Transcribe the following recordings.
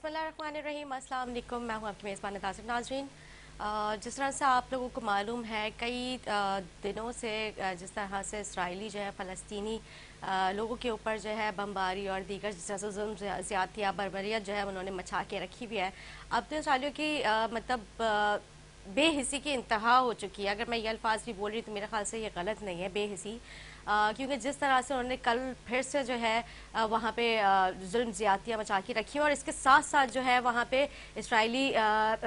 बिस्मिल्लाहिर्रहमानिर्रहीम। अस्सलाम वालेकुम। मैं हूं आपकी मेज़बान तासिफ। नाज़रीन, जिस तरह से आप लोगों को मालूम है कई दिनों से जिस तरह से इसराइली जो है फ़लस्तीनी लोगों के ऊपर जो है बमबारी और दीगर जिस तरह से जुल्म ज़्यादतियाँ बर्बरियत जो है उन्होंने मचा के रखी हुई है। अब तो इसराइलियों की मतलब बेहिसी की इंतहा हो चुकी है। अगर मैं ये अल्फाज भी बोल रही हूँ तो मेरे ख्याल से ये गलत नहीं है, बेहिसी। क्योंकि जिस तरह से उन्होंने कल फिर से जो है वहाँ पे जुल्म ज़्यादतियाँ मचा के रखी और इसके साथ साथ जो है वहाँ पे इसराइली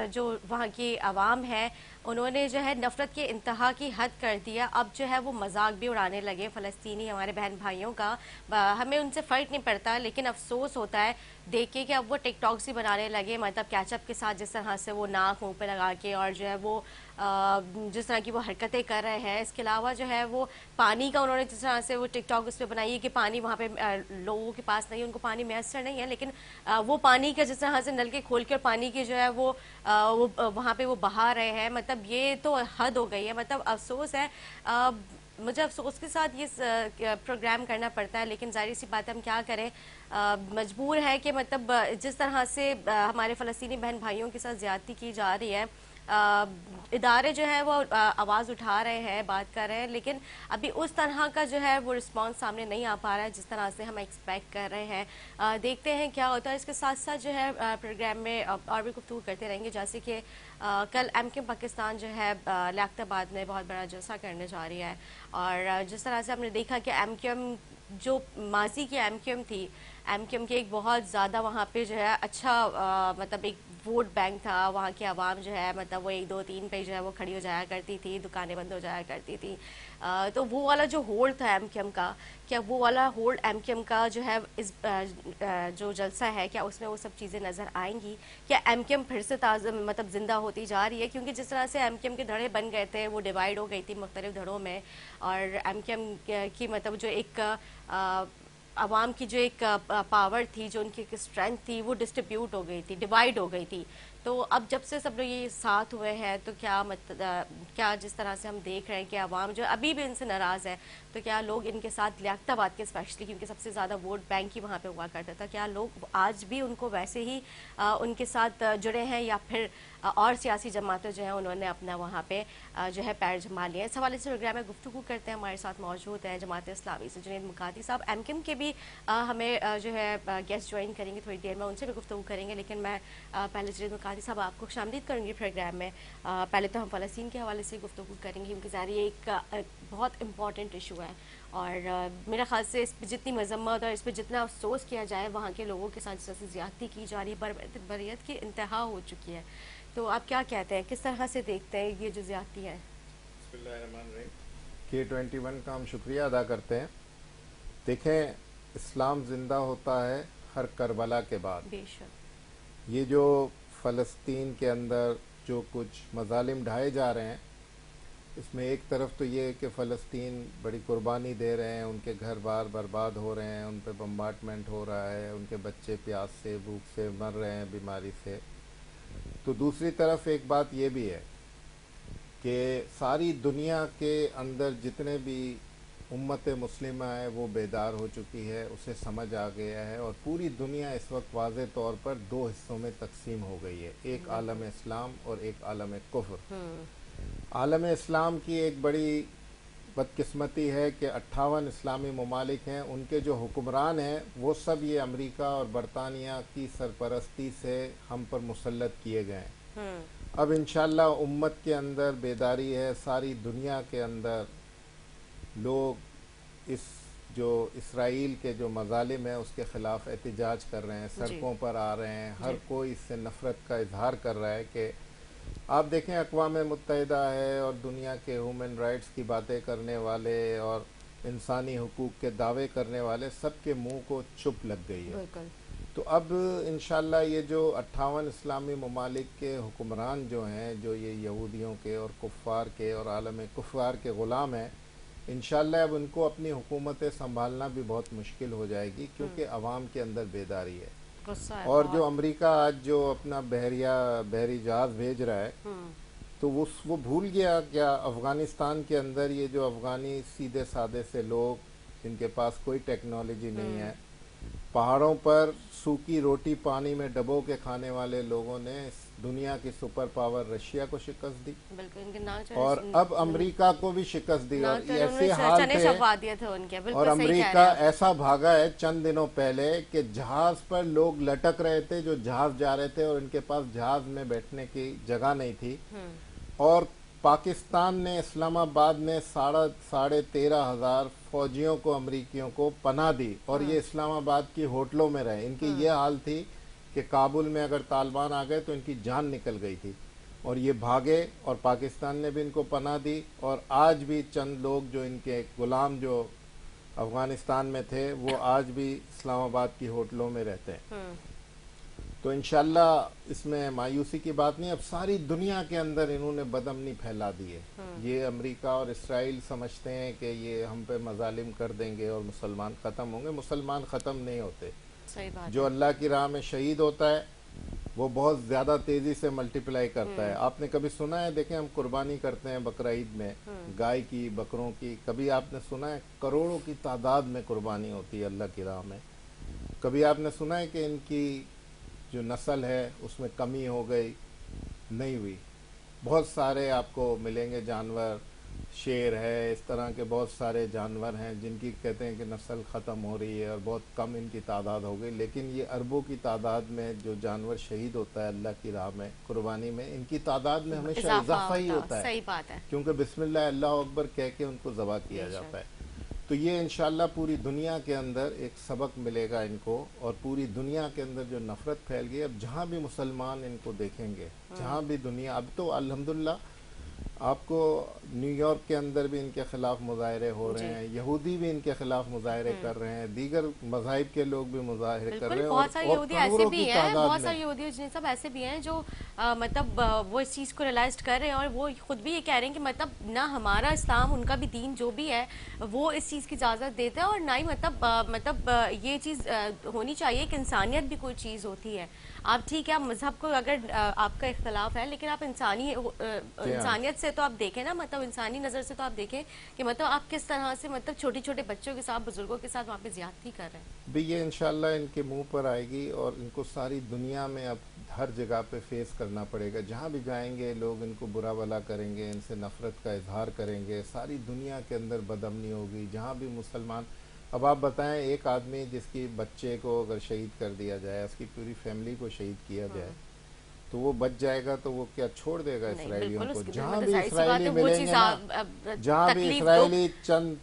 जो वहाँ की आवाम है उन्होंने जो है नफ़रत की इंतहा की हद कर दिया। अब जो है वो मजाक भी उड़ाने लगे फ़लस्तीनी हमारे बहन भाइयों का। हमें उनसे फ़र्क नहीं पड़ता, लेकिन अफसोस होता है देख के कि अब वो टिकटॉक्स भी बनाने लगे, मतलब कैचअप के साथ जिस तरह से वो नाक मुंह पे लगा के और जो है वो जिस तरह की वो हरकतें कर रहे हैं। इसके अलावा जो है वो पानी का उन्होंने जिस तरह से वो टिकटॉक उस पर बनाई है कि पानी वहाँ पे लोगों के पास नहीं है, उनको पानी मैसर नहीं है, लेकिन वो पानी का जिस तरह से नल के खोल कर पानी की जो है वो वहाँ पे वो बहा रहे हैं। मतलब ये तो हद हो गई है। मतलब अफसोस है, मुझे अफसोस के साथ ये प्रोग्राम करना पड़ता है, लेकिन जाहिर सी बात है हम क्या करें, मजबूर है कि मतलब जिस तरह से हमारे फ़लस्तीनी बहन भाइयों के साथ ज़्यादती की जा रही है, इदारे जो है वो आवाज़ उठा रहे हैं, बात कर रहे हैं, लेकिन अभी उस तरह का जो है वो रिस्पांस सामने नहीं आ पा रहा है जिस तरह से हम एक्सपेक्ट कर रहे हैं। देखते हैं क्या होता है। इसके साथ साथ जो है प्रोग्राम में और भी गुफ्तगू करते रहेंगे, जैसे कि कल एमक्यूएम पाकिस्तान जो है लियाकताबाद में बहुत बड़ा जलसा करने जा रही है। और जिस तरह से हमने देखा कि एमक्यूएम जो माजी की एमक्यूएम थी, एमक्यूएम के एक बहुत ज़्यादा वहाँ पे जो है अच्छा मतलब एक वोट बैंक था। वहाँ की आवाम जो है मतलब वो 1 2 3 पे जो है वो खड़ी हो जाया करती थी, दुकानें बंद हो जाया करती थी। तो वो वाला जो होल्ड था एमक्यूएम का, क्या वो वाला होल्ड एमक्यूएम का जो है इस जो जलसा है क्या उसमें वो सब चीज़ें नज़र आएंगी? क्या एमक्यूएम फिर से ताज़ा मतलब ज़िंदा होती जा रही है? क्योंकि जिस तरह से एमक्यूएम के धड़े बन गए थे, वो डिवाइड हो गई थी मुख्तलिफ धड़ों में, और एमक्यूएम की मतलब जो एक आवाम की जो एक पावर थी, जो उनकी एक स्ट्रेंथ थी, वो डिस्ट्रीब्यूट हो गई थी, डिवाइड हो गई थी। तो अब जब से सब लोग ये साथ हुए हैं तो क्या क्या जिस तरह से हम देख रहे हैं कि आवाम जो अभी भी इनसे नाराज़ है, तो क्या लोग इनके साथ लियाकताबाद के स्पेशली क्योंकि सबसे ज़्यादा वोट बैंक ही वहाँ पे हुआ करता था, क्या लोग आज भी उनको वैसे ही उनके साथ जुड़े हैं, या फिर और सियासी जमातें जो हैं उन्होंने अपना वहाँ पे जो है पैर जमा लिया? इस हवाले से प्रोग्राम में गुफ्तगू करते हैं। हमारे साथ मौजूद हैं जमात इस्लामी से जुनैद मुकाती साहब, एमक्यूएम के भी हमें जो है गेस्ट ज्वाइन करेंगे थोड़ी देर में, उनसे भी गुफ्तगू करेंगे। लेकिन मैं पहले जुनैद मुकाती साहब आपको खुशामदीद करूँगी प्रोग्राम में। पहले तो हम फ़लस्तीन के हवाले से गुफ्तगू करेंगे क्योंकि ज़ाहिर ये एक बहुत इंपॉर्टेंट इशू है, और मेरे ख्याल से इस पर जितनी मजम्मत और इस पर जितना अफसोस किया जाए, वहाँ के लोगों के साथ जिस तरह से ज़्यादती की जा रही है, बर्बरियत की इंतहा हो चुकी है। तो आप क्या कहते हैं, किस तरह से देखते हैं ये जो ज़्यादती है? K21 का हम शुक्रिया अदा करते हैं। देखें, इस्लाम ज़िंदा होता है हर करबला के बाद। बेशक ये जो फ़लस्तीन के अंदर जो कुछ मज़ालिम ढाए जा रहे हैं, इसमें एक तरफ तो ये है कि फ़लस्तीन बड़ी कुर्बानी दे रहे हैं, उनके घर बार बर्बाद हो रहे हैं, उन पर बम्बार्टमेंट हो रहा है, उनके बच्चे प्यास से भूख से मर रहे हैं, बीमारी से। तो दूसरी तरफ एक बात ये भी है कि सारी दुनिया के अंदर जितने भी उम्मत मुस्लिमा है वो बेदार हो चुकी है, उसे समझ आ गया है, और पूरी दुनिया इस वक्त वाज़े तौर पर दो हिस्सों में तकसीम हो गई है, एक आलम इस्लाम और एक आलम कुफ्र। आलम इस्लाम की एक बड़ी बदकिस्मती है कि 58 इस्लामी ममालिक हैं, उनके जो हुक्मरान हैं वो सब ये अमेरिका और बरतानिया की सरपरस्ती से हम पर मुसल्लत किए गए हैं। अब इंशाअल्लाह उम्मत के अंदर बेदारी है, सारी दुनिया के अंदर लोग इस जो इसराइल के जो मज़ालिम है उसके ख़िलाफ़ एहतिजाज कर रहे हैं, सड़कों पर आ रहे हैं, हर कोई इससे नफ़रत का इजहार कर रहा है। कि आप देखें, अक़वाम मुत्तहिदा है और दुनिया के ह्यूमन राइट्स की बातें करने वाले और इंसानी हुकूक़ के दावे करने वाले सबके मुंह को चुप लग गई है। तो अब इंशाअल्लाह ये जो 58 इस्लामी ममालिक के हुक्मरान जो हैं, जो ये यहूदियों के और कुफ़ार के और आलम कुफ़ार के ग़ुलाम हैं, इंशाअल्लाह अब उनको अपनी हुकूमतें संभालना भी बहुत मुश्किल हो जाएगी, क्योंकि अवाम के अंदर बेदारी है। और जो अमेरिका आज जो अपना बहरी जहाज़ भेज रहा है, तो वो भूल गया क्या अफ़गानिस्तान के अंदर ये जो अफ़गानी सीधे सादे से लोग जिनके पास कोई टेक्नोलॉजी नहीं है, पहाड़ों पर सूखी रोटी पानी में डबो के खाने वाले लोगों ने इस दुनिया की सुपर पावर रशिया को शिकस्त दी, बिल्कुल इनके नाक और अब अमेरिका को भी शिकस्त दी। और नाक तो ऐसे उन्होंने हाल चने थे, छपवा दिए थे उनके, और बिल्कुल सही कह रहे अमेरिका हैं आप। ऐसा भागा है चंद दिनों पहले कि जहाज पर लोग लटक रहे थे जो जहाज जा रहे थे, और इनके पास जहाज में बैठने की जगह नहीं थी। और पाकिस्तान ने इस्लामाबाद में 13,500 फौजियों को, अमरीकियों को पनाह दी, और ये इस्लामाबाद की होटलों में रहे। इनकी ये हाल थी कि काबुल में अगर तालिबान आ गए तो इनकी जान निकल गई थी, और ये भागे, और पाकिस्तान ने भी इनको पनाह दी। और आज भी चंद लोग जो इनके गुलाम जो अफगानिस्तान में थे वो आज भी इस्लामाबाद की होटलों में रहते हैं। तो इंशाल्लाह इसमें मायूसी की बात नहीं। अब सारी दुनिया के अंदर इन्होंने बदअमनी फैला दी है। ये अमेरिका और इसराइल समझते हैं कि ये हम पे मजालिम कर देंगे और मुसलमान ख़त्म होंगे। मुसलमान ख़त्म नहीं होते। सही बात जो अल्लाह की राह में शहीद होता है वो बहुत ज़्यादा तेज़ी से मल्टीप्लाई करता है। आपने कभी सुना है, देखें हम कुर्बानी करते हैं बकरा ईद में, गाय की, बकरों की, कभी आपने सुना है करोड़ों की तादाद में कुर्बानी होती है अल्लाह की राह में? कभी आपने सुना है कि इनकी जो नस्ल है उसमें कमी हो गई? नहीं हुई। बहुत सारे आपको मिलेंगे जानवर, शेर है, इस तरह के बहुत सारे जानवर हैं जिनकी कहते हैं कि नस्ल ख़त्म हो रही है और बहुत कम इनकी तादाद हो गई। लेकिन ये अरबों की तादाद में जो जानवर शहीद होता है अल्लाह की राह में कुर्बानी में, इनकी तादाद में हमेशा इजाफा ही होता है। सही बात है, क्योंकि बिस्मिल्लाह अल्लाह अकबर कह के उनको ज़बह किया जाता है। तो ये इंशाल्लाह पूरी दुनिया के अंदर एक सबक मिलेगा इनको, और पूरी दुनिया के अंदर जो नफ़रत फैल गई, अब जहाँ भी मुसलमान इनको देखेंगे, जहाँ भी दुनिया, अब तो अल्हम्दुलिल्लाह आपको न्यूयॉर्क के अंदर भी इनके खिलाफ मुजाहरे हो रहे हैं, यहूदी भी इनके खिलाफ मुजाहरे कर रहे हैं, दीगर मज़ाहिब के लोग भी मुजाहरे कर रहे हैं। बहुत सारे यहूदी ऐसे करोड़ों भी की हैं, तादाद बहुत में। सारे यहूदी जिन सब ऐसे भी हैं जो मतलब वो इस चीज़ को रियलाइज कर रहे हैं, और वो खुद भी ये कह रहे हैं कि मतलब ना हमारा इस्लाम, उनका भी दीन जो भी है वो इस चीज़ की इजाज़त देता है, और ना ही मतलब ये चीज़ होनी चाहिए कि इंसानियत भी कोई चीज़ होती है। आप ठीक है, आप मजहब को अगर आपका इख्तलाफ है, लेकिन आप इंसानियत से तो आप देखें ना, मतलब इंसानी नज़र से तो आप देखें कि मतलब आप किस तरह से मतलब छोटे छोटे बच्चों के साथ, बुजुर्गों के साथ वहाँ पे ज्यादती कर रहे हैं। भी ये इंशाल्लाह इनके मुंह पर आएगी, और इनको सारी दुनिया में अब हर जगह पे फेस करना पड़ेगा। जहाँ भी जाएंगे लोग इनको बुरा भला करेंगे, इनसे नफ़रत का इजहार करेंगे, सारी दुनिया के अंदर बदअमनी होगी। जहाँ भी मुसलमान, अब आप बताएं, एक आदमी जिसकी बच्चे को अगर शहीद कर दिया जाए, उसकी पूरी फैमिली को शहीद किया जाए, तो वो बच जाएगा तो वो क्या छोड़ देगा इसराइलियों को? जहाँ भी इसराइली मिलेंगे ना, जहाँ भी इसराइली चंद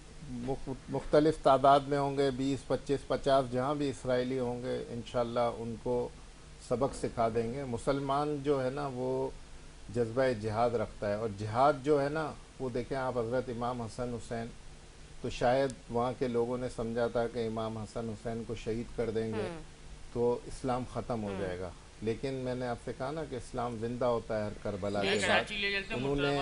मुख्तलिफ तादाद में होंगे, 20, 25, 50, जहाँ भी इसराइली होंगे इंशाल्लाह उनको सबक सिखा देंगे। मुसलमान जो है ना वो जज्बा जिहाद रखता है, और जिहाद जो है ना वो देखें आप, हज़रत इमाम हसन हुसैन, तो शायद वहाँ के लोगों ने समझा था कि इमाम हसन हुसैन को शहीद कर देंगे तो इस्लाम ख़त्म हो जाएगा। लेकिन मैंने आपसे कहा ना कि इस्लाम ज़िंदा होता है हर करबला के बाद। उन्होंने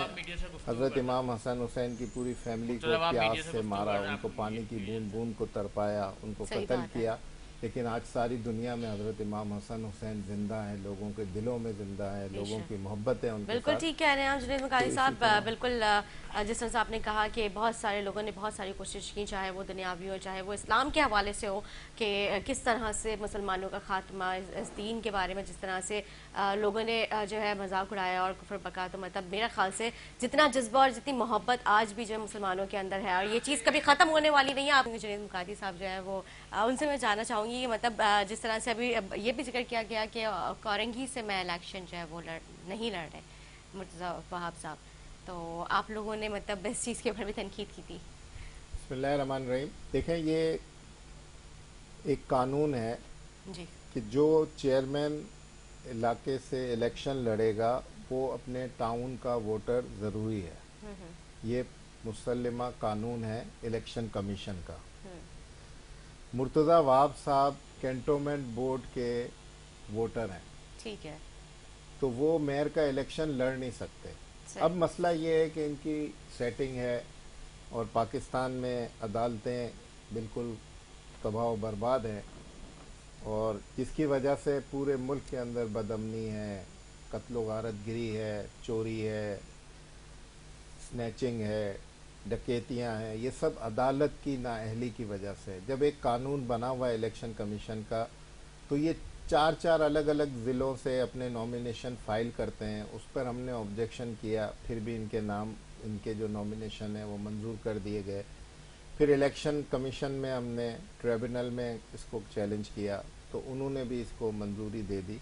हज़रत इमाम हसन हुसैन की पूरी फैमिली को प्यास से मारा, उनको पानी की बूंद बूंद को तरपाया, उनको कत्ल किया। लेकिन आज सारी दुनिया में हज़रत इमाम हसन हुसैन ज़िंदा है, लोगों के दिलों में ज़िंदा है, लोगों की मोहब्बत है उनके साथ। बिल्कुल ठीक कह रहे हैं आप जुनैद मुकादी साहब। बिल्कुल जिस तरह से आपने कहा कि बहुत सारे लोगों ने बहुत सारी कोशिश की, चाहे वो दुनियावी हो चाहे वो इस्लाम के हवाले से हो, कि किस तरह से मुसलमानों का खात्मा, इस दीन के बारे में जिस तरह से लोगों ने जो है मजाक उड़ाया और कुफर बका। तो मतलब मेरा ख्याल से जितना जज्बा और जितनी मोहब्बत आज भी जो है मुसलमानों के अंदर है, और ये चीज़ कभी ख़त्म होने वाली नहीं है। आप जुनैद मुकादी साहब जो है वो, उनसे मैं जानना चाहूँगी कि मतलब जिस तरह से अभी ये भी जिक्र किया गया कि कोरंगी से मैं इलेक्शन जो है वो नहीं लड़ रहे मुर्तज़ा वहाब साहब, तो आप लोगों ने मतलब इस चीज़ के ऊपर भी तनकीद की थी। बिस्मिल्लाहिर्रहमानिर्रहीम। देखें, ये एक कानून है जी, कि जो चेयरमैन इलाके से इलेक्शन लड़ेगा वो अपने टाउन का वोटर ज़रूरी है। ये मुसल्लमा कानून है इलेक्शन कमीशन का। मुर्तज़ा वहाब साहब कैंटोनमेंट बोर्ड के वोटर हैं, ठीक है, तो वो मेयर का इलेक्शन लड़ नहीं सकते। अब मसला ये है कि इनकी सेटिंग है, और पाकिस्तान में अदालतें बिल्कुल तबाह व बर्बाद हैं, और जिसकी वजह से पूरे मुल्क के अंदर बदअमनी है, कत्ल व गारत गिरी है, चोरी है, स्नैचिंग है, डकैतियां हैं, ये सब अदालत की नाअहली की वजह से। जब एक कानून बना हुआ है इलेक्शन कमीशन का, तो ये चार चार अलग अलग ज़िलों से अपने नॉमिनेशन फाइल करते हैं। उस पर हमने ऑब्जेक्शन किया, फिर भी इनके नाम, इनके जो नॉमिनेशन है वो मंजूर कर दिए गए। फिर इलेक्शन कमीशन में हमने ट्रिब्यूनल में इसको चैलेंज किया, तो उन्होंने भी इसको मंजूरी दे दी।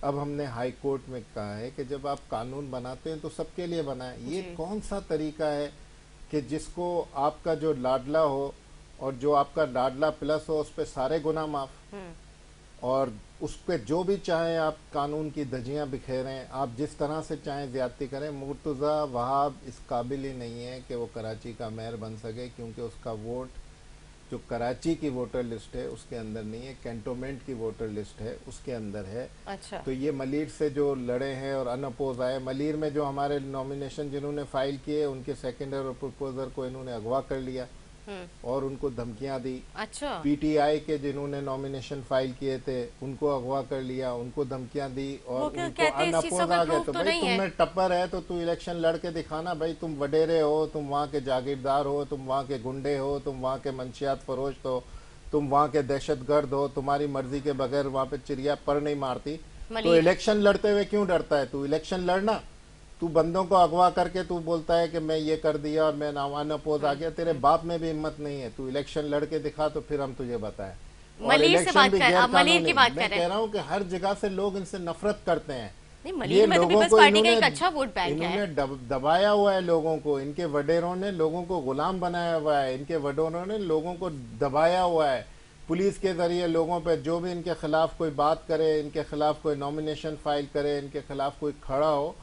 अब हमने हाई कोर्ट में कहा है कि जब आप कानून बनाते हैं तो सबके लिए बनाएं। ये जी। कौन सा तरीका है कि जिसको आपका जो लाडला हो और जो आपका लाडला प्लस हो, उस पर सारे गुनाह माफ, और उस पर जो भी चाहें आप कानून की धज्जियां बिखेरें, आप जिस तरह से चाहें ज्यादती करें। मुर्तज़ा वहाब इस काबिल ही नहीं है कि वो कराची का मेयर बन सके, क्योंकि उसका वोट जो कराची की वोटर लिस्ट है उसके अंदर नहीं है, कैंटोनमेंट की वोटर लिस्ट है उसके अंदर है। अच्छा। तो ये मलीर से जो लड़े हैं और अनअपोज आए, मलीर में जो हमारे नॉमिनेशन जिन्होंने फाइल किए, उनके सेकेंडर और प्रपोजर को इन्होंने अगवा कर लिया और उनको धमकियां दी। अच्छा। पीटीआई के जिन्होंने नॉमिनेशन फाइल किए थे उनको अगवा कर लिया, उनको धमकियां दी और वो क्या उनको कहते हैं, इस चीज़ अनअपोज का आ कोई गए। प्रूफ तो तो भाई नहीं तुम है। में टप्पर है तो तू इलेक्शन लड़ के दिखाना। भाई तुम वडेरे हो, तुम वहाँ के जागीरदार हो, तुम वहाँ के गुंडे हो, तुम वहाँ के मंशियात फरोश हो, तुम वहाँ के दहशतगर्द हो, तुम्हारी मर्जी के बगैर वहाँ पे चिड़िया पर नहीं मारती, तो मलिक। इलेक्शन लड़ते हुए क्यों डरता है? तू इलेक्शन लड़ना, तू बंदों को अगवा करके तू बोलता है कि मैं ये कर दिया और मैं अनअपोज आ गया। तेरे बाप में भी हिम्मत नहीं है, तू इलेक्शन लड़ के दिखा तो फिर हम तुझे बताएं। और मलिर से इलेक्शन बात भी कर, गैर आप मलिर की कानूनी। बात मैं करें। कह रहा हूँ कि हर जगह से लोग इनसे नफरत करते हैं। नहीं, ये मलिर में तो लोगों पीपल्स को पार्टी का एक इन्होंने अच्छा वोट बैंक है। इन्होंने दबाया हुआ है लोगों को, इनके वडेरों ने लोगों को गुलाम बनाया हुआ है, इनके वडेरों ने लोगों को दबाया हुआ है। पुलिस के जरिए लोगों पे जो भी इनके खिलाफ कोई बात करे, इनके खिलाफ कोई नॉमिनेशन फाइल करे, इनके खिलाफ कोई खड़ा हो,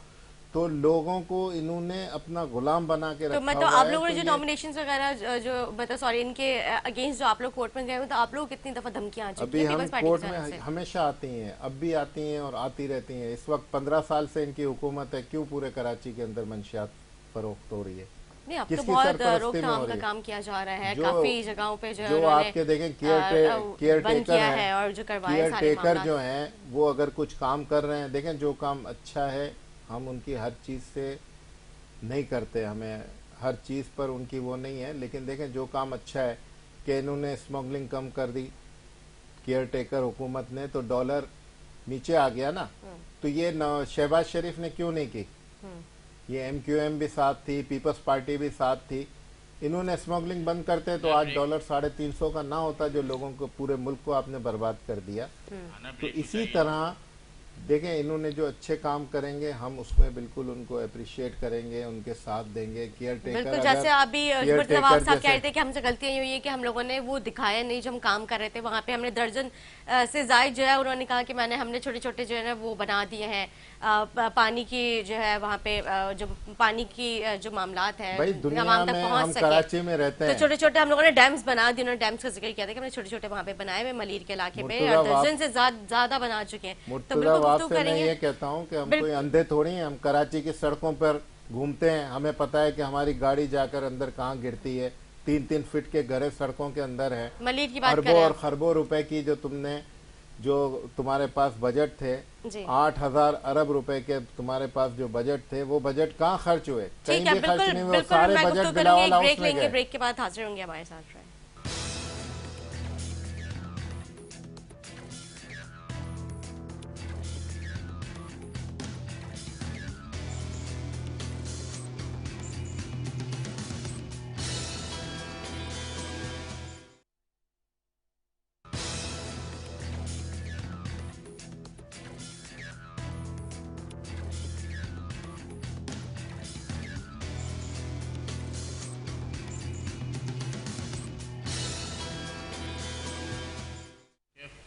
तो लोगों को इन्होंने अपना गुलाम बना के तो रखा मतलब हुआ आप है। लोगों ने तो जो ये नॉमिनेशंस वगैरह जो मतलब सॉरी इनके अगेंस्ट जो आप लोग कोर्ट में गए हो, तो आप लोग कितनी दफा धमकियां आ चुकी अभी हैं हम पीपल्स पार्टी की कोर्ट जानिब में से? हमेशा आती हैं, अब भी आती हैं और आती रहती हैं। इस वक्त 15 साल से इनकी हुकूमत है, क्यों पूरे कराची के अंदर मंशियात फरोख्त हो रही है? नहीं, अब तो किसकी बहुत सरपरस्ती में रोकथाम हो का रही है? काम किया जा रहा है, जो काफी जगहों पे जो है जो उन्होंने आपके देखें केयर बंद टेकर किया है और जो करवाए सारे टेकर मामला। जो हैं वो अगर कुछ काम कर रहे हैं, देखें जो काम अच्छा है हम उनकी हर चीज़ से नहीं करते, हमें हर चीज़ पर उनकी वो नहीं है, लेकिन देखें जो काम अच्छा है कि इन्होंने स्मगलिंग कम कर दी केयर टेकर हुकूमत ने, तो डॉलर नीचे आ गया ना। तो ये शहबाज शरीफ ने क्यों नहीं की? ये एमक्यूएम भी साथ थी, पीपल्स पार्टी भी साथ थी। इन्होंने स्मगलिंग बंद करते तो आज डॉलर 350 का ना होता, जो लोगों को पूरे मुल्क को आपने बर्बाद कर दिया। तो इसी तरह देखें, इन्होंने जो अच्छे काम करेंगे हम उसमें बिल्कुल उनको अप्रिशिएट करेंगे, उनके साथ देंगे। केयर टेकर बिल्कुल, जैसे अभी केयर मुर्तज़ा साहब टेकर कह रहे थे कि हमसे गलतियां ये हुई है कि हम लोगों ने वो दिखाया नहीं जो हम काम कर रहे थे। वहाँ पे हमने दर्जन से जायद जो है उन्होंने कहा कि हमने छोटे छोटे जो है ना वो बना दिए हैं, पानी की जो है वहाँ पे जो पानी की जो मामलात है भाई दुनिया आवाम तक में पहुँच हम सके। कराची में रहते तो हैं, छोटे छोटे हम लोगों ने डैम्स बना दिए। उन्होंने डैम्स का जिक्र किया था कि हमने छोटे छोटे वहाँ पे बनाए हुए मलीर के इलाके पे, मुर्तज़ा और दर्जन से ज्यादा बना चुके हैं। तो मुर्तज़ा बिल्कुल वाब गुफ्तगू से मैं करेंगे। ये कहता हूँ कि हम कोई अंधे थोड़ी हैं। हम कराची की सड़कों पर घूमते हैं, हमें पता है कि हमारी गाड़ी जाकर अंदर कहाँ गिरती है। 3-3 फीट के गहरे सड़कों के अंदर है। मलीर की बात अरबों करें और खरबों रुपए की जो तुम्हारे पास बजट थे, जी। 8,000 अरब रुपए के तुम्हारे पास जो बजट थे, वो बजट कहाँ खर्च हुए? कहीं ठीक है, भी खर्च बिल्कुल नहीं हुए। बिल्कुल सारे मैं बजट गुफ्तगू बिलावल करूंगी, एक हाउस ब्रेक में लेंगे, गए। ब्रेक के बाद हाजिर होंगे हमारे साथ।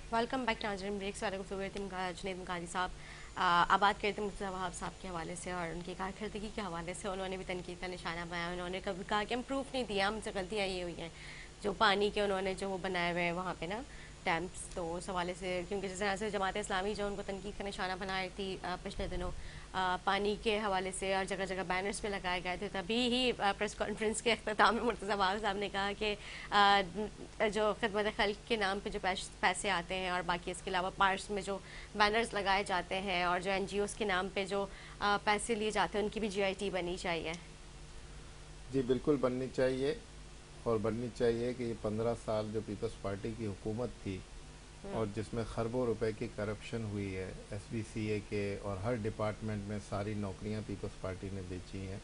वेलकम बैक टू नाज़रीन। ब्रेक से वाले गुफ्तगू थे जुनैद मुकारी साहब। अब बात करते हैं मुर्तज़ा वहाब साहब के हवाले से और उनकी कारकर्दगी के हवाले से। उन्होंने भी तनकीद का निशाना बनाया। उन्होंने कभी कहा कि हम प्रूफ नहीं दिया, हमसे गलतियाँ ये हुई हैं। जो पानी के उन्होंने जो वो बनाए हुए हैं वहाँ पे ना डैम्स, तो उस हवाले से क्योंकि जिस तरह से जमात इस्लामी जो उनको तनकीद का निशाना बनाई थी पिछले दिनों पानी के हवाले से, और जगह जगह बैनर्स पे लगाए गए थे, तभी ही प्रेस कॉन्फ्रेंस के अख्ताम में मुर्तज़ा वहाब साहब ने कहा कि जो खिदमत खल्क के नाम पे जो पैसे आते हैं और बाकी इसके अलावा पार्क्स में जो बैनर्स लगाए जाते हैं और जो NGOs के नाम पे जो पैसे लिए जाते हैं, उनकी भी GIT बननी चाहिए। جی بالکل بننی چاہیے، اور بننی چاہیے کہ یہ 15 سال جو پیپلز پارٹی کی حکومت تھی اور جس میں خربوں روپے کی کرپشن ہوئی ہے ایس بی سی اے کے اور ہر ڈپارٹمنٹ میں ساری نوکریاں پیپلز پارٹی نے بیچی ہیں،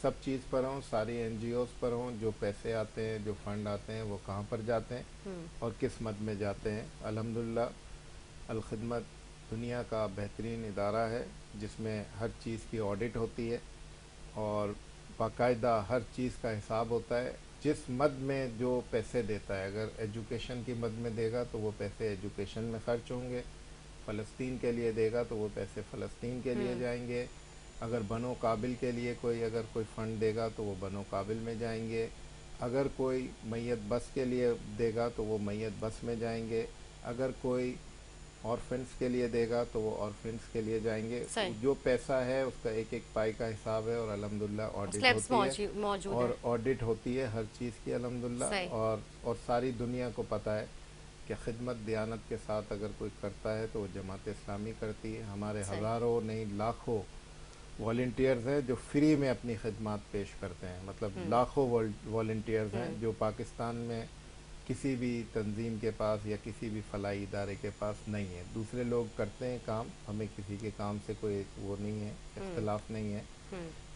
سب چیز پر ہوں، ساری این جی اوز پر ہوں، جو پیسے آتے ہیں جو فنڈ آتے ہیں وہ کہاں پر جاتے ہیں اور کس مد میں جاتے ہیں۔ الحمدللہ الخدمت دنیا کا بہترین ادارہ ہے جس میں ہر چیز کی آڈٹ ہوتی ہے اور باقاعدہ ہر چیز کا حساب ہوتا ہے، جس مد میں جو پیسے دیتا ہے، اگر ایجوکیشن کی مد میں دے گا تو وہ پیسے ایجوکیشن میں خرچ ہوں گے، فلسطین کے لیے دے گا تو وہ پیسے فلسطین کے لیے جائیں گے، اگر بنو قابل کے لیے اگر کوئی فنڈ دے گا تو وہ بنو قابل میں جائیں گے، اگر کوئی میت بس کے لیے دے گا تو وہ میت بس میں جائیں گے، اگر کوئی اورفنس کے لیے دے گا تو وہ اورفنس کے لیے جائیں گے۔ صحیح، جو پیسہ ہے اس کا ایک ایک پائی کا حساب ہے، اور الحمدللہ آڈٹ سلیبس ہوتی ہے، موجود اور ہیں۔ آڈٹ ہوتی ہے ہر چیز کی الحمدللہ، صحیح، اور ساری دنیا کو پتہ ہے کہ خدمت دیانت کے ساتھ اگر کوئی کرتا ہے تو وہ جماعت اسلامی کرتی ہے۔ ہمارے صحیح، ہزاروں نہیں لاکھوں والنٹیئرز ہیں جو فری میں اپنی خدمات پیش کرتے ہیں، مطلب لاکھوں والنٹیئرز ہیں جو پاکستان میں کسی بھی تنظیم کے پاس یا کسی بھی فلاحی ادارے کے پاس نہیں ہے۔ دوسرے لوگ کرتے ہیں کام، ہمیں کسی کے کام سے کوئی وہ نہیں ہے، اختلاف نہیں ہے،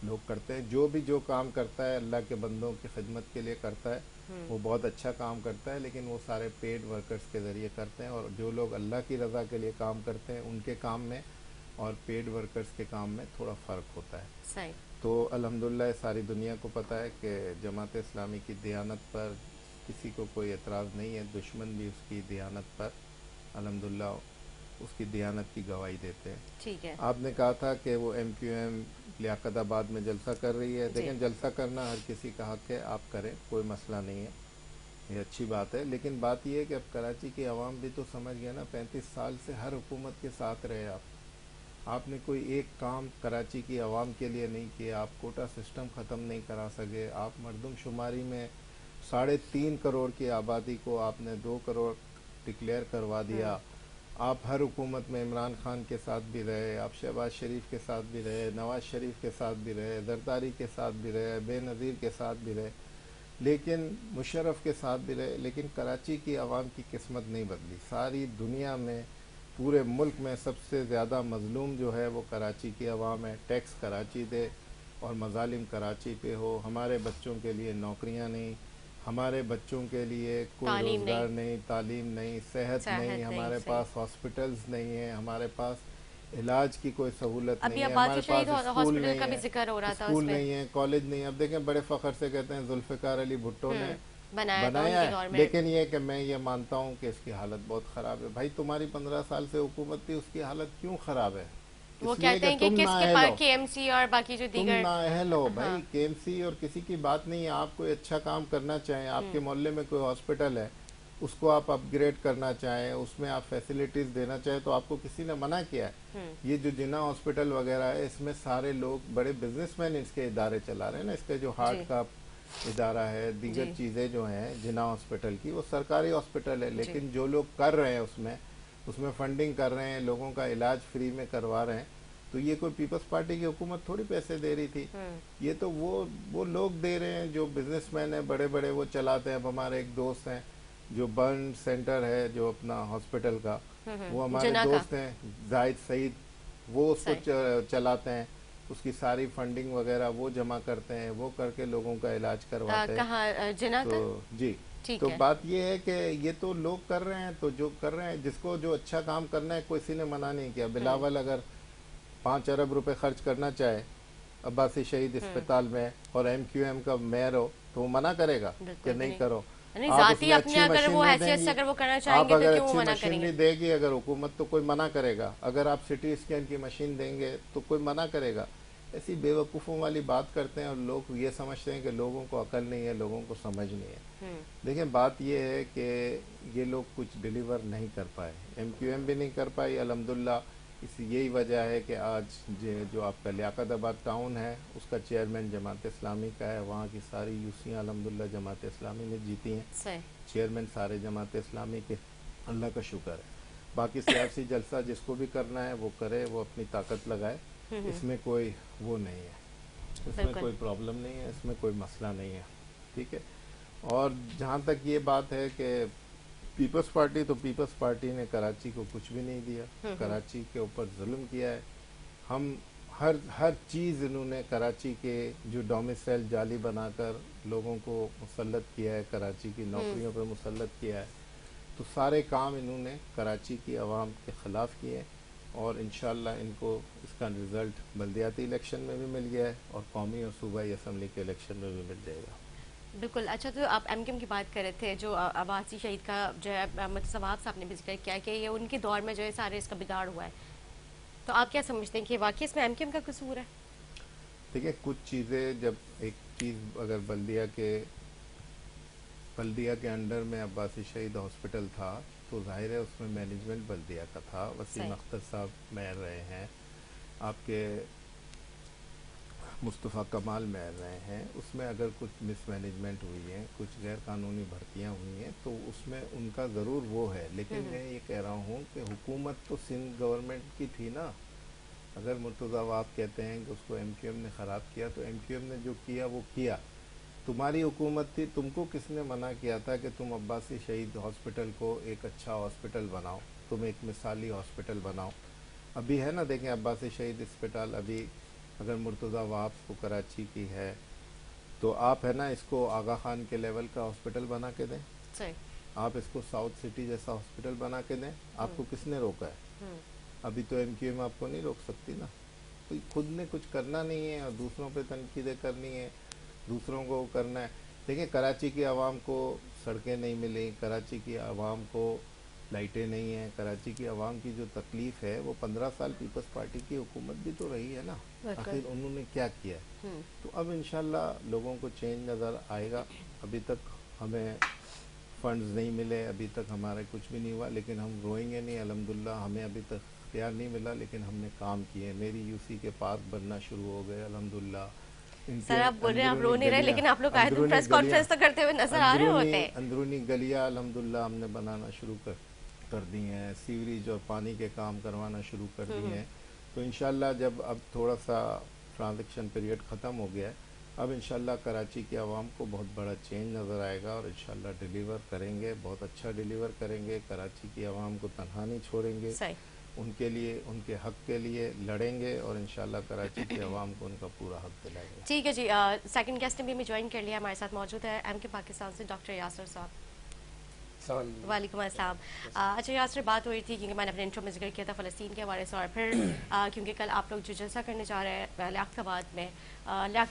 لوگ کرتے ہیں، جو کام کرتا ہے اللہ کے بندوں کی خدمت کے لیے کرتا ہے وہ بہت اچھا کام کرتا ہے، لیکن وہ سارے پیڈ ورکرز کے ذریعے کرتے ہیں، اور جو لوگ اللہ کی رضا کے لیے کام کرتے ہیں ان کے کام میں اور پیڈ ورکرز کے کام میں تھوڑا فرق ہوتا ہے۔ صحیح، تو الحمدللہ ساری دنیا کو پتہ ہے کہ جماعت اسلامی کی دیانت پر کسی کو کوئی اعتراض نہیں ہے، دشمن بھی اس کی دیانت پر الحمدللہ اس کی دیانت کی گواہی دیتے ہیں۔ ٹھیک ہے، آپ نے کہا تھا کہ وہ ایم کیو ایم لیاقت آباد میں جلسہ کر رہی ہے، جی، دیکھیں جلسہ کرنا ہر کسی کا حق ہے، آپ کریں، کوئی مسئلہ نہیں ہے، یہ اچھی بات ہے، لیکن بات یہ ہے کہ اب کراچی کی عوام بھی تو سمجھ گیا نا، 35 سال سے ہر حکومت کے ساتھ رہے آپ نے کوئی ایک کام کراچی کی عوام کے لیے نہیں کیا، آپ کوٹا سسٹم ختم نہیں کرا سکے، آپ مردم شماری میں 3.5 کروڑ کی آبادی کو آپ نے 2 کروڑ ڈکلیئر کروا دیا، آپ ہر حکومت میں عمران خان کے ساتھ بھی رہے، آپ شہباز شریف کے ساتھ بھی رہے، نواز شریف کے ساتھ بھی رہے، زرداری کے ساتھ بھی رہے، بے نظیر کے ساتھ بھی رہے، لیکن مشرف کے ساتھ بھی رہے، لیکن کراچی کی عوام کی قسمت نہیں بدلی۔ ساری دنیا میں پورے ملک میں سب سے زیادہ مظلوم جو ہے وہ کراچی کی عوام ہے، ٹیکس کراچی دے اور مظالم کراچی پہ ہو، ہمارے بچوں کے لیے نوکریاں نہیں، ہمارے بچوں کے لیے کوئی تعلیم نہیں، روزگار نہیں، تعلیم نہیں، صحت نہیں، صحت نہیں، ہمارے صحیح۔ پاس ہاسپٹلز نہیں ہیں، ہمارے پاس علاج کی کوئی سہولت ابھی نہیں ہے، عباسی ہمارے شہید پاس اسکول ہاسپٹل نہیں کا بھی ہے، ذکر ہو رہا تھا اس اسکول میں، نہیں ہے، کالج نہیں ہے۔ اب دیکھیں بڑے فخر سے کہتے ہیں ذوالفقار علی بھٹو نے بنایا تھا ان بنایا کے ہے، دور میں۔ لیکن یہ کہ میں یہ مانتا ہوں کہ اس کی حالت بہت خراب ہے۔ بھائی تمہاری 15 سال سے حکومت تھی، اس کی حالت کیوں خراب ہے؟ وہ اس لیے کہتے کہ ہیں کہ تم کس کے نااہل پاس ہو، کے ایم سی اور باقی جو تم دیگر، نااہل ہو ہاں، بھائی، کے ایم سی اور کسی کی بات نہیں ہے، آپ کوئی اچھا کام کرنا چاہیں، آپ کے محلے میں کوئی ہاسپٹل ہے اس کو آپ اپ گریڈ کرنا چاہیں، اس میں آپ فیسیلیٹیز دینا چاہیں تو آپ کو کسی نے منع کیا ہے؟ یہ جو جناح ہاسپٹل وغیرہ ہے اس میں سارے لوگ بڑے بزنس مین اس کے ادارے چلا رہے ہیں نا، اس کے جو جی، ہارٹ کا ادارہ ہے، دیگر جی، چیزیں جو ہیں جناح ہاسپٹل کی، وہ سرکاری ہاسپٹل ہے، جی، لیکن جو لوگ کر رہے ہیں اس میں فنڈنگ کر رہے ہیں، لوگوں کا علاج فری میں کروا رہے ہیں، تو یہ کوئی پیپلز پارٹی کی حکومت تھوڑی پیسے دے رہی تھی، یہ تو وہ لوگ دے رہے ہیں جو بزنس مین ہیں، بڑے بڑے وہ چلاتے ہیں۔ اب ہمارے ایک دوست ہیں جو برن سینٹر ہے جو اپنا ہاسپٹل کا، وہ ہمارے جنا کا، دوست ہیں زاہد سعید، وہ اس کو صحیح، چلاتے ہیں، اس کی ساری فنڈنگ وغیرہ وہ جمع کرتے ہیں، وہ کر کے لوگوں کا علاج کرواتے ہیں۔ کہاں جنا تو کا؟ جی، ٹھیک تو ہے، بات یہ ہے کہ یہ تو لوگ کر رہے ہیں، تو جو کر رہے ہیں جس کو جو اچھا کام کرنا ہے کسی نے منع نہیں کیا۔ بلاول اگر 5 ارب روپے خرچ کرنا چاہے عباسی شہید اسپتال میں اور ایم کیو ایم کا میئر ہو تو وہ منع کرے گا کہ بالکل بھی نہیں نہیں، کرو؟ یعنی آپ اس ذاتی میں اپنے اچھی اگر مشین وہ نہیں دیں حیثیت سے گی، اگر وہ کرنا چاہیں آپ گے تو اگر کیوں وہ اچھی منع کریں گے؟ مشینری دے گی اگر حکومت تو کوئی منع کرے گا، اگر آپ سٹی اسکین کی مشین دیں گے تو کوئی منع کرے گا؟ ایسی بے وقوفوں والی بات کرتے ہیں اور لوگ یہ سمجھتے ہیں کہ لوگوں کو عقل نہیں ہے، لوگوں کو سمجھ نہیں ہے۔ دیکھیں بات یہ ہے کہ یہ لوگ کچھ ڈیلیور نہیں کر پائے، ایم کیو ایم بھی نہیں کر پائی الحمدللہ، یہی وجہ ہے کہ آج جو آپ کا لیاقت آباد ٹاؤن ہے اس کا چیئرمین جماعت اسلامی کا ہے، وہاں کی ساری یوسیاں الحمدللہ جماعت اسلامی نے جیتی ہیں، صحیح، چیئرمین سارے جماعت اسلامی کے، اللہ کا شکر ہے۔ باقی سیاسی جلسہ جس کو بھی کرنا ہے وہ کرے، وہ اپنی طاقت لگائے، اس میں کوئی وہ نہیں ہے۔ اس میں بالکل کوئی پرابلم نہیں ہے، اس میں کوئی مسئلہ نہیں ہے، ٹھیک ہے. اور جہاں تک یہ بات ہے کہ پیپلز پارٹی، تو پیپلز پارٹی نے کراچی کو کچھ بھی نہیں دیا، کراچی کے اوپر ظلم کیا ہے. ہم ہر چیز انہوں نے کراچی کے جو ڈومیسائل جعلی بنا کر لوگوں کو مسلط کیا ہے، کراچی کی نوکریوں پہ مسلط کیا ہے، تو سارے کام انہوں نے کراچی کی عوام کے خلاف کیے، اور انشاءاللہ ان کو اس کا رزلٹ بلدیاتی الیکشن میں بھی مل گیا ہے اور قومی اور صوبائی اسمبلی کے الیکشن میں بھی مل جائے گا. بالکل. اچھا، تو آپ ایم کیو ایم کی بات کر رہے تھے، جو عباسی شہید کا جو ہے ثواب صاحب نے بھی ذکر کیا کہ یہ ان کے دور میں جو ہے سارے اس کا بگاڑ ہوا ہے، تو آپ کیا سمجھتے ہیں کہ واقعی اس میں ایم کیو ایم کا قصور ہے؟ دیکھیں، کچھ چیزیں جب ایک چیز اگر بلدیہ کے انڈر میں عباسی شہید ہاسپٹل تھا تو ظاہر ہے اس میں مینجمنٹ بلدیہ کا تھا. وسیم صحیح. اختر صاحب میئر رہے ہیں، آپ کے مصطفیٰ کمال میئر رہے ہیں. اس میں اگر کچھ مس مینجمنٹ ہوئی ہے، کچھ غیر قانونی بھرتیاں ہوئی ہیں تو اس میں ان کا ضرور وہ ہے، لیکن میں یہ کہہ رہا ہوں کہ حکومت تو سندھ گورنمنٹ کی تھی نا. اگر مرتضیٰ آپ کہتے ہیں کہ اس کو ایم کیو ایم نے خراب کیا، تو ایم کیو ایم نے جو کیا وہ کیا. تمہاری حکومت تھی، تم کو کس نے منع کیا تھا کہ تم عباسی شہید ہاسپٹل کو ایک اچھا ہاسپٹل بناؤ، تم ایک مثالی ہاسپٹل بناؤ؟ ابھی ہے نا، دیکھیں عباسی شہید اسپتال ابھی اگر مرتضیٰ واپس کو کراچی کی ہے تو آپ ہے نا اس کو آغا خان کے لیول کا ہاسپٹل بنا کے دیں، صحیح. آپ اس کو ساؤتھ سٹی جیسا ہاسپٹل بنا کے دیں. آپ کو کس نے روکا ہے؟ ابھی تو ایم کیو ایم آپ کو نہیں روک سکتی نا. کوئی خود نے کچھ کرنا نہیں ہے اور دوسروں پہ تنقیدیں کرنی ہے، دوسروں کو کرنا ہے. دیکھیں، کراچی کی عوام کو سڑکیں نہیں ملیں، کراچی کی عوام کو لائٹیں نہیں ہیں، کراچی کی عوام کی جو تکلیف ہے وہ 15 سال پیپلز پارٹی کی حکومت بھی تو رہی ہے نا. بالکل. آخر انہوں نے کیا کیا ہے؟ تو اب انشاءاللہ لوگوں کو چینج نظر آئے گا. ابھی تک ہمیں فنڈز نہیں ملے، ابھی تک ہمارے کچھ بھی نہیں ہوا، لیکن ہم روئیں گے نہیں. الحمدللہ ہمیں ابھی تک اختیار نہیں ملا، لیکن ہم نے کام کیے. میری یو سی کے پارک بننا شروع ہو گئے الحمدللہ. ان سر کے آپ بول رہے ہیں آپ رو اندرونی نہیں رہے، گلیاں، لیکن آپ لوگ آئے دن اندرونی پریس گلیاں کانفرنس تو کرتے ہوئے نظر آ رہے ہوتے ہیں. اندرونی گلیاں الحمدللہ ہم نے بنانا شروع کر دی ہیں. سیوریج اور پانی کے کام کروانا شروع کر دی ہیں. تو انشاءاللہ جب اب تھوڑا سا ٹرانزیکشن پیریڈ ختم ہو گیا ہے، اب انشاءاللہ کراچی کی عوام کو بہت بڑا چینج نظر آئے گا، اور انشاءاللہ ڈیلیور کریں گے، بہت اچھا ڈیلیور کریں گے. کراچی کی عوام کو تنہا نہیں چھوڑیں گے، صحیح. ان کے لیے، ان کے حق کے لیے لڑیں گے، اور انشاءاللہ کراچی کی عوام کو ان کا پورا حق دلائیں گے. ٹھیک ہے جی. سیکنڈ گیسٹ نے بھی ہمیں جوائن کر لیا، ہمارے ساتھ موجود ہے ایم کے پاکستان سے ڈاکٹر یاسر صاحب. وعلیکم السلام. اچھا یاسر، بات ہو رہی تھی کیونکہ میں نے اپنے انٹرو میں ذکر کیا تھا فلسطین کے حوالے سے، اور پھر کیونکہ کل آپ لوگ جو جلسہ کرنے جا رہے ہیں لیاقت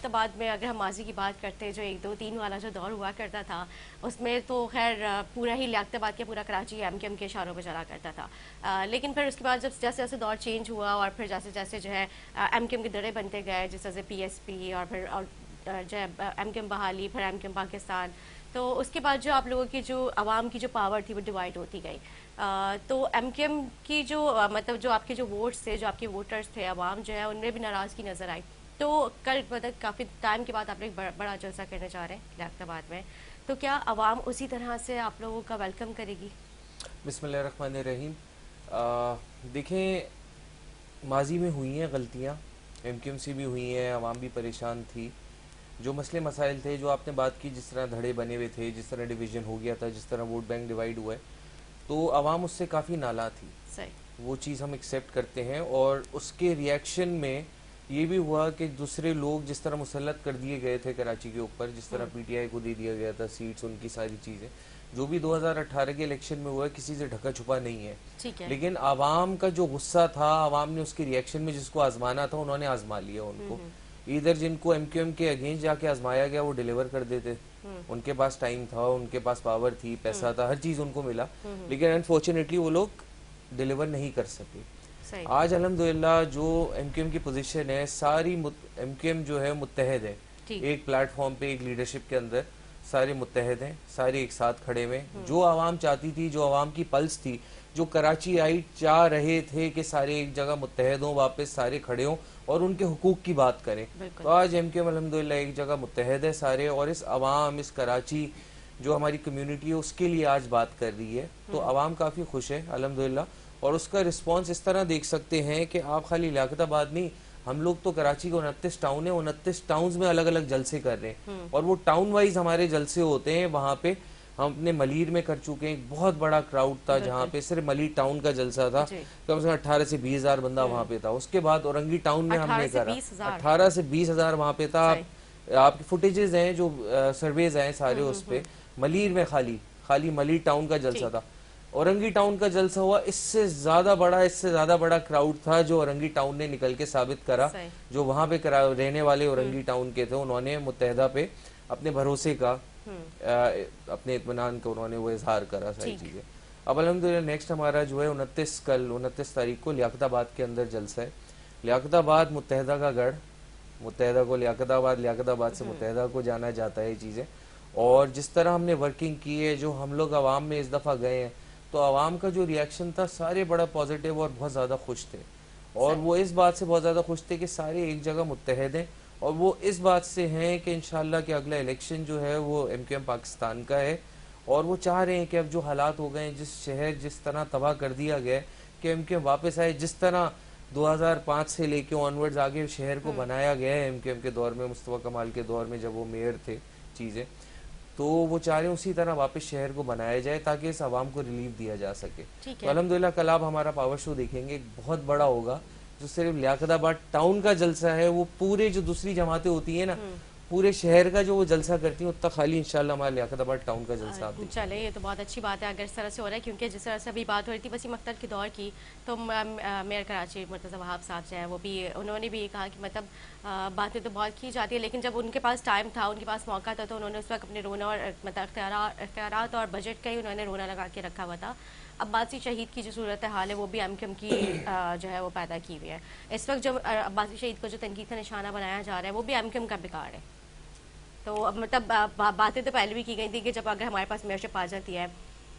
آباد میں اگر ہم ماضی کی بات کرتے ہیں، جو 1 2 3 والا جو دور ہوا کرتا تھا، اس میں تو خیر پورا ہی لیاقت آباد کے پورا کراچی ایم کیو ایم کے اشاروں پہ چلا کرتا تھا. لیکن پھر اس کے بعد جب جیسے جیسے دور چینج ہوا اور پھر جیسے جیسے جو ہے ایم کیو ایم کے دڑے بنتے گئے، جس طرح سے پی ایس پی اور پھر جو ہے ایم کیو ایم بحالی، پھر ایم کیو ایم پاکستان، تو اس کے بعد جو آپ لوگوں کی جو عوام کی جو پاور تھی وہ ڈیوائڈ ہوتی گئی. تو ایم کیو ایم کی جو مطلب جو آپ کے جو ووٹس تھے، جو آپ کے ووٹرز تھے، عوام جو ہے ان میں بھی ناراضگی نظر آئی. تو کل مطلب کافی ٹائم کے بعد آپ لوگ بڑا جلسہ کرنے جا رہے ہیں لیاقت آباد میں، تو کیا عوام اسی طرح سے آپ لوگوں کا ویلکم کرے گی؟ بسم اللہ الرحمن الرحیم. دیکھیں، ماضی میں ہوئی ہیں غلطیاں، ایم کیو ایم سی بھی ہوئی ہیں، عوام بھی پریشان تھی. جو مسئلے مسائل تھے جو آپ نے بات کی، جس طرح دھڑے بنے ہوئے تھے، جس طرح ڈویژن ہو گیا تھا، جس طرح ووٹ بینک ڈیوائیڈ ہوا ہے، تو عوام اس سے کافی نالاں تھی. صحیح. وہ چیز ہم ایکسیپٹ کرتے ہیں، اور اس کے ریئیکشن میں یہ بھی ہوا کہ دوسرے لوگ جس طرح مسلط کر دیے گئے تھے کراچی کے اوپر، جس طرح پی ٹی آئی کو دے دیا گیا تھا سیٹس، ان کی ساری چیزیں، جو بھی 2018 کے الیکشن میں ہوا ہے، کسی سے ڈھکا چھپا نہیں ہے. ٹھیک ہے. لیکن عوام کا جو غصہ تھا، عوام نے اس کے ریئیکشن میں جس کو آزمانا تھا انہوں نے آزما لیا ان کو. ادھر جن کو ایم کیو ایم کے اگینسٹ جا کے آزمایا گیا وہ ڈیلیور کر دیتے، ان کے پاس ٹائم تھا، ان کے پاس پاور تھی، پیسہ تھا، ہر چیز ان کو ملا، لیکن انفارچونیٹلی وہ لوگ ڈیلیور نہیں کر سکے. آج الحمدللہ جو ایم کیو ایم کی پوزیشن ہے، ساری ایم کیو ایم جو ہے متحد ہے، ایک پلیٹ فارم پہ، ایک لیڈرشپ کے اندر سارے متحد ہیں، سارے ایک ساتھ کھڑے ہوئے. جو عوام چاہتی تھی، جو عوام کی پلس تھی، جو کراچی آئی چاہ رہے تھے کہ سارے ایک جگہ متحد ہوں، واپس سارے کھڑے ہوں اور ان کے حقوق کی بات کریں، تو آج ایم کیو ایم الحمدللہ ایک جگہ متحد ہے سارے، اور اس عوام، اس کراچی جو ہماری کمیونٹی ہے اس کے لیے آج بات کر رہی ہے. تو عوام کافی خوش ہے الحمدللہ، اور اس کا رسپانس اس طرح دیکھ سکتے ہیں کہ آپ خالی لیاقت آباد نہیں، ہم لوگ تو کراچی کے 29 ٹاؤن ہیں، 29 ٹاؤنز میں الگ الگ جلسے کر رہے ہیں، اور وہ ٹاؤن وائز ہمارے جلسے ہوتے ہیں. وہاں پہ ہم اپنے ملیر میں کر چکے ہیں، ایک بہت بڑا کراؤڈ تھا جہاں پہ صرف ملیر ٹاؤن کا جلسہ تھا، کم سے کم 18 سے 20 ہزار بندہ وہاں پہ تھا. اس کے بعد اورنگی ٹاؤن میں ہم نے کرا 18 سے 20 ہزار وہاں پہ تھا. آپ کی فوٹیجز ہیں جو سرویز ہیں سارے اس پہ. ملیر میں خالی ملیر ٹاؤن کا جلسہ تھا. اورنگی ٹاؤن کا جلسہ ہوا، اس سے زیادہ بڑا کراؤڈ تھا جو اورنگی ٹاؤن نے نکل کے ثابت کرا. جو وہاں پہ رہنے والے اورنگی ٹاؤن کے تھے، انہوں نے متحدہ پہ اپنے بھروسے کا، اپنے اطمینان کا انہوں نے وہ اظہار کرا ساری چیزیں. اب الحمدللہ نیکسٹ ہمارا جو ہے 29 تاریخ کو لیاقت آباد کے اندر جلسہ ہے. لیاقت آباد متحدہ کا گڑھ، متحدہ کو لیاقت آباد سے متحدہ کو جانا جاتا ہے یہ چیزیں. اور جس طرح ہم نے ورکنگ کی ہے، جو ہم لوگ عوام میں اس دفعہ گئے ہیں، تو عوام کا جو ریاکشن تھا سارے بڑا پازیٹیو اور بہت زیادہ خوش تھے. اور وہ اس بات سے بہت زیادہ خوش تھے کہ سارے ایک جگہ متحد ہیں، اور وہ اس بات سے ہیں کہ انشاءاللہ کہ اگلا الیکشن جو ہے وہ MQM پاکستان کا ہے. اور وہ چاہ رہے ہیں کہ اب جو حالات ہو گئے ہیں، جس شہر جس طرح تباہ کر دیا گیا ہے، کہ MQM واپس آئے. جس طرح 2005 سے لے کے آنورڈز آگے شہر کو بنایا گیا ہے MQM کے دور میں، مصطفیٰ کمال کے دور میں جب وہ میئر تھے چیزیں، تو وہ چاہ رہے ہیں اسی طرح واپس شہر کو بنایا جائے تاکہ اس عوام کو ریلیف دیا جا سکے. تو الحمدللہ کل آپ ہمارا پاور شو دیکھیں گے، ایک بہت بڑا ہوگا، جو صرف لیاقت آباد ٹاؤن کا جلسہ ہے. وہ پورے جو دوسری جماعتیں ہوتی ہیں نا، پورے شہر کا جو وہ جلسہ کرتی ہیں، اتنا خالی انشاءاللہ ہمارا لیاقت آباد ٹاؤن کا جلسہ آپ دیکھیں. چلے یہ تو بہت اچھی بات ہے اگر اس طرح سے ہو رہا ہے، کیونکہ جس طرح سے ابھی بات ہو رہی تھی وسیم اختر کے دور کی، تو میئر کراچی مرتضی وہاب صاحب جو ہے وہ بھی انہوں نے بھی یہ کہا کہ مطلب باتیں تو بہت کی جاتی ہے، لیکن جب ان کے پاس ٹائم تھا، ان کے پاس موقع تھا، تو انہوں نے اس وقت اپنے رونا اور مطلب اختیارات اور بجٹ کا ہی انہوں نے رونا لگا کے رکھا ہوا تھا. عباسی شہید کی جو صورت حال ہے وہ بھی MQM کی جو ہے وہ پیدا کی ہوئی ہے. اس وقت جو عباسی شہید کو جو تنقید کا نشانہ بنایا جا رہا ہے وہ بھی MQM کا بیکار ہے. تو مطلب باتیں تو پہلے بھی کی گئی تھی کہ جب اگر ہمارے پاس میئرشپ آ جاتی ہے،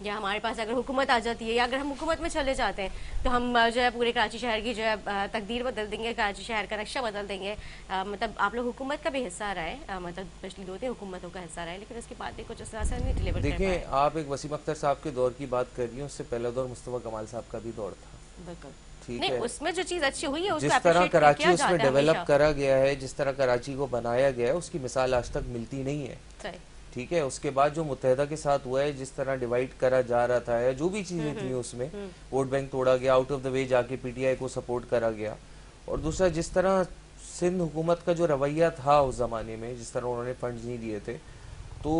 یا ہمارے پاس اگر حکومت آ جاتی ہے، یا اگر ہم حکومت میں چلے جاتے ہیں، تو ہم جو ہے پورے کراچی شہر کی جو ہے تقدیر بدل دیں گے، کراچی شہر کا نقشہ بدل دیں گے. مطلب آپ لوگ حکومت کا بھی حصہ رہے، مطلب پچھلی 2-3 حکومتوں کا حصہ رہے، لیکن اس کی باتیں کچھ اس طرح سے نہیں ڈلیور کر پائے. دیکھیں آپ ایک وسیم اختر صاحب کے دور کی بات کر رہی ہیں، اس سے پہلا دور مصطفیٰ کمال صاحب کا بھی دور تھا. بالکل ٹھیک نہیں، ہے، اس میں جو چیز اچھی ہوئی ہے اس کو جس طرح appreciate کراچی کیا اس میں جاتا ہے ڈیولپ ہمیشہ. کرا گیا ہے، جس طرح کراچی کو بنایا گیا ہے، اس کی مثال آج تک ملتی نہیں ہے. صحیح. ٹھیک ہے، اس کے بعد جو متحدہ کے ساتھ ہوا ہے، جس طرح ڈیوائڈ کرا جا رہا تھا، یا جو بھی چیزیں تھیں اس میں، ووٹ بینک توڑا گیا، آؤٹ آف دا وے جا کے PTI کو سپورٹ کرا گیا. اور دوسرا جس طرح سندھ حکومت کا جو رویہ تھا اس زمانے میں، جس طرح انہوں نے فنڈز نہیں دیے تھے، تو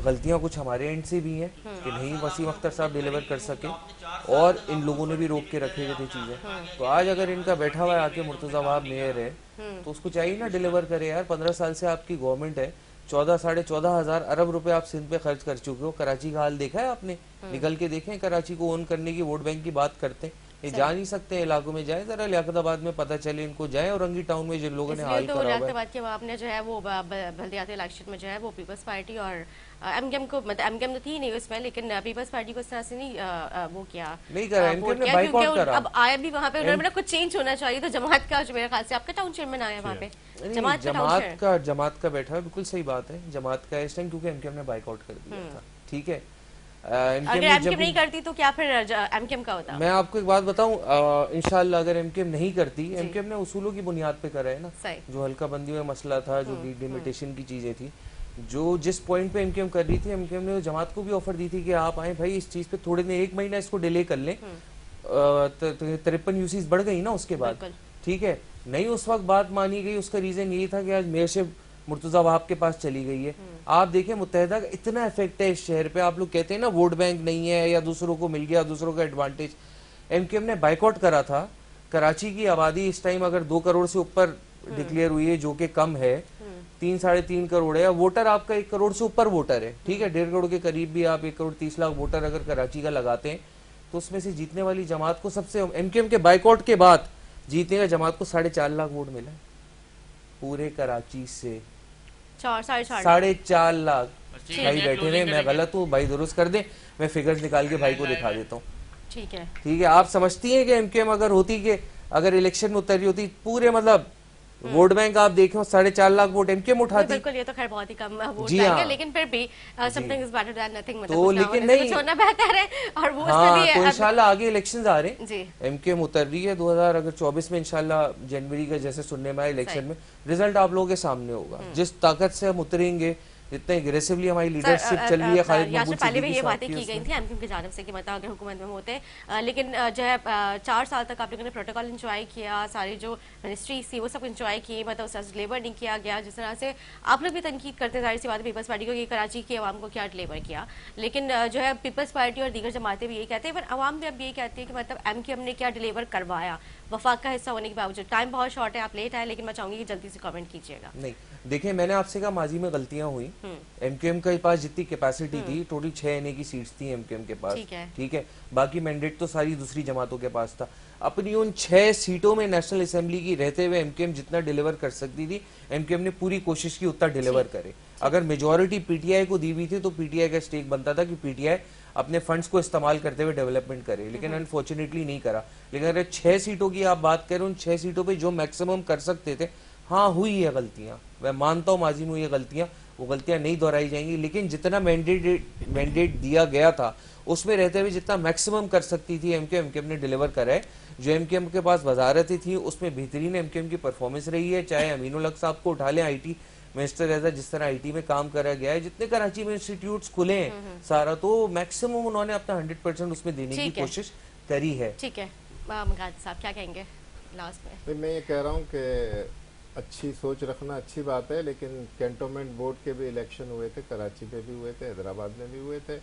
غلطیاں کچھ ہمارے اینڈ سے بھی ہیں کہ نہیں وسیم اختر صاحب ڈیلیور کر سکے، اور ان لوگوں نے بھی روک کے رکھے ہوئے تھے چیزیں. تو آج اگر ان کا بیٹھا ہوا ہے آ کے مرتضی وہاب میئر ہے، تو اس کو چاہیے نا ڈیلیور کرے. یار 15 سال سے آپ کی گورنمنٹ ہے، 14,500 ارب روپے آپ سندھ پہ خرچ کر چکے ہو. کراچی کا حال دیکھا ہے آپ نے؟ نکل کے دیکھیں کراچی کو اون کرنے کی، ووٹ بینک کی بات کرتے ہیں. یہ جا نہیں سکتے علاقوں میں، جائیں ذرا لیاقت آباد میں پتہ چلے ان کو، جائیں اورنگی ٹاؤن میں جن لوگوں نے حال کرا ہوا ہے. لیاقت آباد کے بعد نے جو ہے وہ بلدیاتی الیکشن میں جو ہے وہ پیپلز پارٹی اور MQM کو، مطلب MQM تو تھی نہیں اس میں، لیکن پیپلز پارٹی کو اس طرح سے نہیں وہ کیا، نہیں کرا. MQM نے بائیک آؤٹ کرا. اب آیا بھی وہاں پہ انہوں نے کچھ چینج ہونا چاہیے. تو جماعت کا جو میرے خیال سے آپ کا ٹاؤن چیئرمین آیا وہاں پہ، جماعت کا بیٹھا ہے، بالکل صحیح بات ہے. جماعت کا اس ٹائم کیونکہ MQM نے بائیک آؤٹ کر دیا تھا. ٹھیک ہے، اگر MQM نہیں کرتی تو کیا پھر MQM کا ہوتا؟ میں آپ کو ایک بات بتاؤں، انشاءاللہ اگر MQM نہیں کرتی، MQM نے اصولوں کی بنیاد پہ کرا ہے نا. جو حلقہ بندیوں میں مسئلہ تھا، جو ڈیمیٹیشن کی چیزیں تھی، جو جس پوائنٹ پہ MQM کر رہی تھی، MQM نے جماعت کو بھی آفر دی تھی کہ آپ آئیں بھائی اس چیز پہ تھوڑے دن 1 مہینہ اس کو ڈیلے کر لیں. 53 UCs بڑھ گئی نا اس کے بعد. ٹھیک ہے، نہیں اس وقت بات مانی گئی. اس کا ریزن یہی تھا کہ آج میئرشپ مرتضی وہاب کے پاس چلی گئی ہے. آپ دیکھیں متحدہ کا اتنا افیکٹ ہے اس شہر پہ. آپ لوگ کہتے ہیں نا ووٹ بینک نہیں ہے یا دوسروں کو مل گیا، دوسروں کا ایڈوانٹیج. MQM نے بائیک آؤٹ کرا تھا. کراچی کی آبادی اس ٹائم اگر 2 کروڑ سے اوپر ڈکلیئر ہوئی ہے، جو کہ کم ہے، 3-3.5 کروڑ ہے. ووٹر آپ کا 1 کروڑ سے اوپر ووٹر ہے. ٹھیک ہے، 1.5 کروڑ کے قریب بھی آپ 1 کروڑ 30 لاکھ ووٹر اگر کراچی کا لگاتے ہیں، تو اس میں سے جیتنے والی جماعت کو سب سے MQM کے بائیک آؤٹ کے بعد جیتنے کا جماعت کو 4.5 لاکھ ووٹ ملا پورے کراچی سے. 4.5 لاکھ. بھائی بیٹھے ہوئے، میں غلط ہوں بھائی درست کر دیں، میں فگرز نکال کے بھائی کو دکھا دیتا ہوں. ٹھیک ہے، ٹھیک ہے. آپ سمجھتی ہیں کہ MQM اگر ہوتی، کہ اگر الیکشن میں اتری ہوتی، پورے مطلب वोट बैंक आप देखें 4.5 लाख वोट एमकेएम उठाती। बिल्कुल, ये तो खैर बहुत ही कम वोट जी बैंक हाँ। है, लेकिन फिर भी something is better than nothing, मतलब तो कुछ ना लेकिन होने से नहीं, कुछ होना बेहतर है। और वो हाँ, उसमें तो भी इंशाल्लाह आगे इलेक्शंस आ रहे हैं, जी एमकेएम उतर रही है 2024 में इंशाल्लाह, जनवरी का जैसे सुनने में आया इलेक्शन में रिजल्ट आप लोगों के सामने होगा। जिस ताकत से हम उतरेंगे, जितने एग्रेसिवली हमारी लीडरशिप चल रही है खालिद या महबूब पहले भी सिद्दीकी ये साहब बातें की गई थी एमक्यूएम की जानिब से कि मतलब अगर हुकूमत में होते, लेकिन जो है 4 साल तक आप लोगों ने प्रोटोकॉल इंजॉय किया, सारी जो मिनिस्ट्री थी वो सब इंजॉय की, मतलब उसका डिलीवर नहीं किया गया। जिस तरह से आप लोग भी तनकीद करते, जाहिर सी बात है पीपल्स पार्टी को कि कराची की आवाम को क्या डिलीवर किया, लेकिन जो है पीपल्स पार्टी और दीगर जमातें भी यही कहते हैं, पर आवाम भी अब यही कहती है कि मतलब एमक्यूएम ने क्या डिलीवर करवाया वफाक का हिस्सा होने के बावजूद। टाइम बहुत शॉर्ट है, आप लेट आए, लेकिन मैं चाहूंगी कि जल्दी से कमेंट कीजिएगा। नहीं, देखिए मैंने आपसे कहा माजी में गलतियां हुई, एमक्यूएम के पास जितनी कैपेसिटी थी टोटल 6 एनए की सीट्स थी एमक्यूएम के पास, ठीक है, बाकी मैंडेट तो सारी दूसरी जमातों के पास था। अपनी उन 6 सीटों में नेशनल असेंबली की रहते हुए एमक्यूएम जितना डिलीवर कर सकती थी, एमक्यूएम ने पूरी कोशिश की उतना डिलीवर करे। अगर मेजोरिटी पीटीआई को दी हुई थी तो पीटीआई का स्टेक बनता था कि पीटीआई अपने फंड्स को इस्तेमाल करते हुए डेवलपमेंट करे, लेकिन अनफॉर्चुनेटली नहीं करा। लेकिन अगर 6 सीटों की आप बात करें, उन 6 सीटों पे जो मैक्सिमम कर सकते थे, हाँ हुई है गलतियां, मैं मानता हूँ माजी में हुई है गलतियां, वो गलतियां नहीं दोहराई जाएंगी, लेकिन जितना मैंडेट दिया गया था उसमें रहते हुए जितना मैक्सिमम कर सकती थी एमक्यूएम ने डिलीवर करा है। जो एमक्यूएम के पास वजारतें थी उसमें बेहतरीन एमक्यूएम की परफॉर्मेंस रही है, चाहे अमीनुल हक साहब को उठा लें, आईटी मिनिस्टर ऐसा जिस तरह आईटी में काम करा गया है, जितने कराची में इंस्टीट्यूट्स खुले हैं सारा, तो मैक्सिमम उन्होंने अपना 100% उसमें देने की कोशिश करी है। ठीक है, मगाद साहब क्या कहेंगे लास्ट में? मैं ये कह रहा हूँ कि अच्छी सोच रखना अच्छी बात है, लेकिन कैंटोनमेंट बोर्ड के भी इलेक्शन हुए थे, कराची पे भी हुए थे, हैदराबाद में भी हुए थे,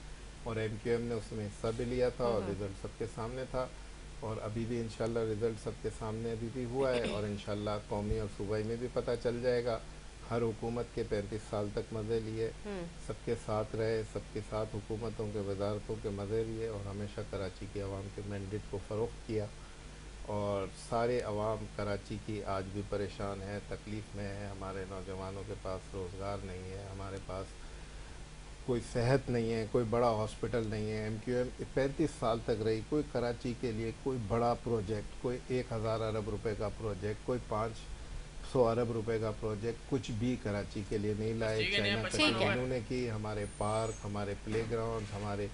और एमक्यूएम ने उसमें हिस्सा भी लिया था और रिजल्ट सबके सामने था, और अभी भी इंशाल्लाह रिजल्ट सबके सामने अभी भी हुआ है, और इंशाल्लाह कौमी और सूबाई में भी पता चल जाएगा। हर हुकूमत के 35 साल तक मज़े लिए, सबके साथ रहे, सबके साथ हुकूमतों के वजारतों के मज़े लिए, और हमेशा कराची की आवाम के मैंडेट को फ़रोख्त किया। और सारे अवाम कराची की आज भी परेशान है, तकलीफ़ में है। हमारे नौजवानों के पास रोज़गार नहीं है, हमारे पास कोई सेहत नहीं है, कोई बड़ा हॉस्पिटल नहीं है। एमक्यूएम 35 साल तक रही, कोई कराची के लिए कोई बड़ा प्रोजेक्ट, कोई 1000 अरब रुपए का प्रोजेक्ट, कोई 500 अरब रुपए का प्रोजेक्ट, कुछ भी कराची के लिए नहीं लाए। चाइना तक इन्होंने की, हमारे पार्क, हमारे प्लेग्राउंड, हमारे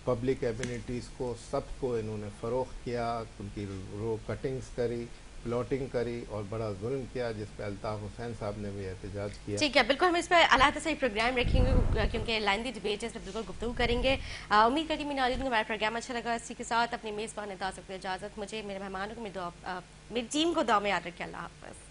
पब्लिक एम्यूनिटीज़ को सबको इन्होंने फ़रोख्त किया, उनकी रो कटिंग्स करी, प्लॉटिंग करी, और बड़ा जुल्म किया, जिस पे अल्ताफ़ हुसैन साहब ने भी एहतजाज किया। ठीक है, बिल्कुल हम इस पर अलग से प्रोग्राम रखेंगे, क्योंकि लाइंदी डिबेट है, इस पर बिल्कुल गुफ्तगू करेंगे। उम्मीद करती हूँ मेरे नाज़रीन को हमारा प्रोग्राम अच्छा लगा। इसी के साथ अपनी मेज़बान अता सकते इजाज़त, मुझे, मेरे मेहमानों को, मेरी टीम को दुआ में याद रखें। अल्लाह हाफ़िज़।